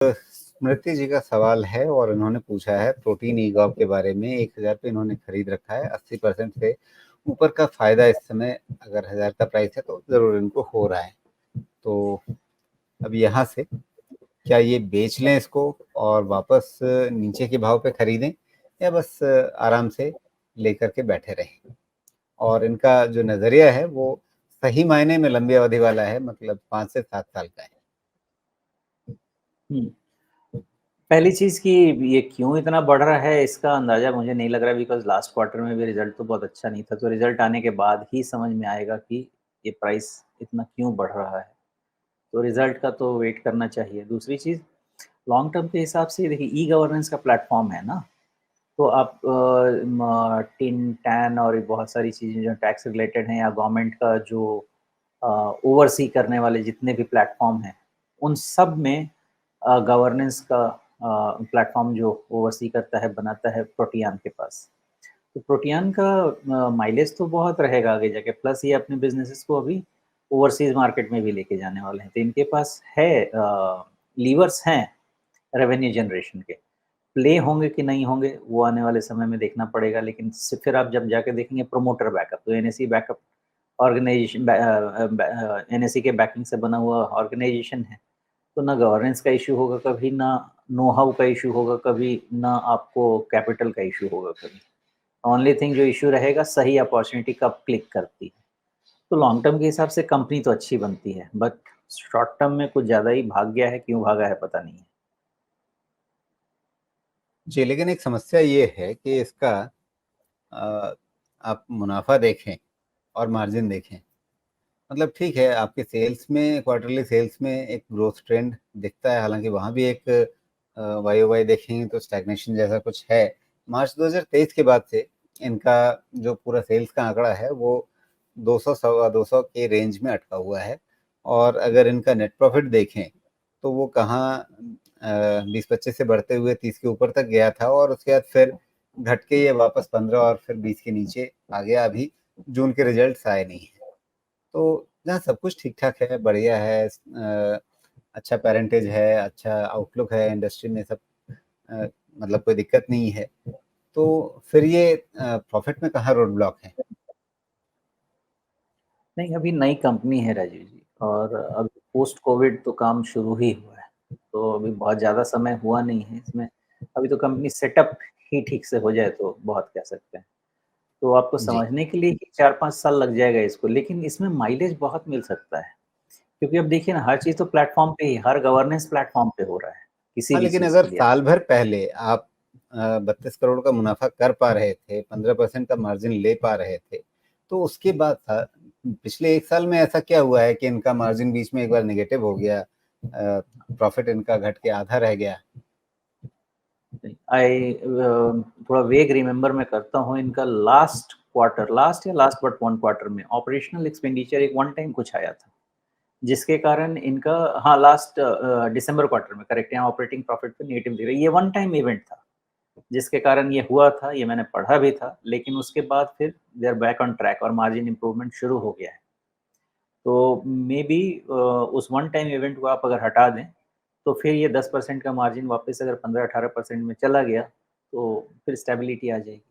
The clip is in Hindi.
स्मृति जी का सवाल है और इन्होंने पूछा है प्रोटीन ईगॉप के बारे में। 1000 पे इन्होंने खरीद रखा है। 80% से ऊपर का फायदा इस समय, अगर 1000 का प्राइस है तो जरूर इनको हो रहा है। तो अब यहाँ से क्या ये बेच लें इसको और वापस नीचे के भाव पे खरीदें, या बस आराम से लेकर के बैठे रहें। और इनका जो नजरिया है वो सही मायने में लंबी अवधि वाला है, मतलब 5 से 7 साल का है। पहली चीज़ कि ये क्यों इतना बढ़ रहा है इसका अंदाज़ा मुझे नहीं लग रहा, बिकॉज़ लास्ट क्वार्टर में भी रिज़ल्ट तो बहुत अच्छा नहीं था, तो रिज़ल्ट आने के बाद ही समझ में आएगा कि ये प्राइस इतना क्यों बढ़ रहा है। तो रिज़ल्ट का तो वेट करना चाहिए। दूसरी चीज़, लॉन्ग टर्म के हिसाब से देखिए ई गवर्नेंस का प्लेटफ़ॉर्म है ना, तो आप टिन, टैन और बहुत सारी चीज़ें जो टैक्स रिलेटेड हैं या गवर्नमेंट का जो ओवरसी करने वाले जितने भी प्लेटफ़ॉर्म हैं, उन सब में गवर्नेंस का प्लेटफ़ॉर्म जो ओवरसी करता है, बनाता है प्रोटियान के पास। तो प्रोटियान का माइलेज तो बहुत रहेगा आगे जाके, प्लस ये अपने बिज़नेसेस को अभी ओवरसीज़ मार्केट में भी लेके जाने वाले हैं। तो इनके पास है लीवर्स हैं रेवेन्यू जनरेशन के। प्ले होंगे कि नहीं होंगे, वो आने वाले समय में देखना पड़ेगा, लेकिन फिर आप जब जाके देखेंगे प्रोमोटर बैकअप, तो एनएसई बैकअप ऑर्गेनाइजेशन एनएसई के बैकिंग से बना हुआ ऑर्गेनाइजेशन है, तो ना गवर्नेंस का इश्यू होगा कभी, ना नो हाउ का इश्यू होगा कभी, ना आपको कैपिटल का इश्यू होगा कभी। ओनली थिंग जो इश्यू रहेगा, सही अपॉर्चुनिटी कब क्लिक करती है। तो लॉन्ग टर्म के हिसाब से कंपनी तो अच्छी बनती है, बट शॉर्ट टर्म में कुछ ज़्यादा ही भाग गया है, क्यों भागा है पता नहीं है। जी, लेकिन एक समस्या ये है कि इसका आप मुनाफा देखें और मार्जिन देखें। मतलब ठीक है, आपके सेल्स में, क्वार्टरली सेल्स में एक ग्रोथ ट्रेंड दिखता है, हालांकि वहाँ भी एक वाई ओ वाई देखेंगे तो स्टैग्नेशन जैसा कुछ है। मार्च 2023 के बाद से इनका जो पूरा सेल्स का आंकड़ा है वो 200 सवा 200 के रेंज में अटका हुआ है। और अगर इनका नेट प्रॉफिट देखें तो वो कहाँ 20-25 से बढ़ते हुए 30 के ऊपर तक गया था, और उसके बाद फिर घट के ये वापस 15 और फिर 20 के नीचे आ गया। अभी जून के रिजल्ट्स आए नहीं है, तो जहाँ सब कुछ ठीक ठाक है, बढ़िया है, अच्छा पेरेंटेज है, अच्छा आउटलुक है इंडस्ट्री में, सब अ, मतलब कोई दिक्कत नहीं है, तो फिर ये प्रॉफिट में कहाँ रोड ब्लॉक है? नहीं, अभी नई कंपनी है राजीव जी, और अभी पोस्ट कोविड तो काम शुरू ही हुआ है, तो अभी बहुत ज़्यादा समय हुआ नहीं है इसमें। अभी तो कंपनी सेटअप ही ठीक से हो जाए तो बहुत कह सकते हैं। तो आपको जी। समझने के लिए ही 4-5 साल लग जाएगा इसको, लेकिन इसमें माइलेज बहुत मिल सकता है। क्योंकि अब देखिए ना, हर चीज़ तो प्लेटफ़ॉर्म पे ही, हर गवर्नेंस प्लेटफ़ॉर्म पे हो रहा है, किसी हाँ, भी लेकिन चीज़ अगर के लिए आप। साल भर पहले आप 32 करोड़ का मुनाफा कर पा रहे थे, 15% का मार्जिन ले पा रहे थे, तो उसके बाद था, पिछले 1 साल में ऐसा क्या हुआ है कि इनका मार्जिन बीच में एक बार नेगेटिव हो गया, प्रॉफिट इनका घट के आधा रह गया? थोड़ा वेग रिमेंबर मैं करता हूँ, इनका लास्ट क्वार्टर, लास्ट या लास्ट बट 1 क्वार्टर में ऑपरेशनल एक्सपेंडिचर एक वन टाइम कुछ आया था, जिसके कारण इनका, हाँ, लास्ट दिसंबर क्वार्टर में, करेक्ट, यहाँ ऑपरेटिंग प्रॉफिट पे नेगेटिव दिख रहा है। ये वन टाइम इवेंट था, जिसके कारण ये हुआ था, ये मैंने पढ़ा भी था, लेकिन उसके बाद फिर they are back on track और मार्जिन इंप्रूवमेंट शुरू हो गया है। तो मेबी उस वन टाइम इवेंट को आप अगर हटा दें, तो फिर ये 10% का मार्जिन वापस अगर 15-18% में चला गया, तो फिर स्टेबिलिटी आ जाएगी।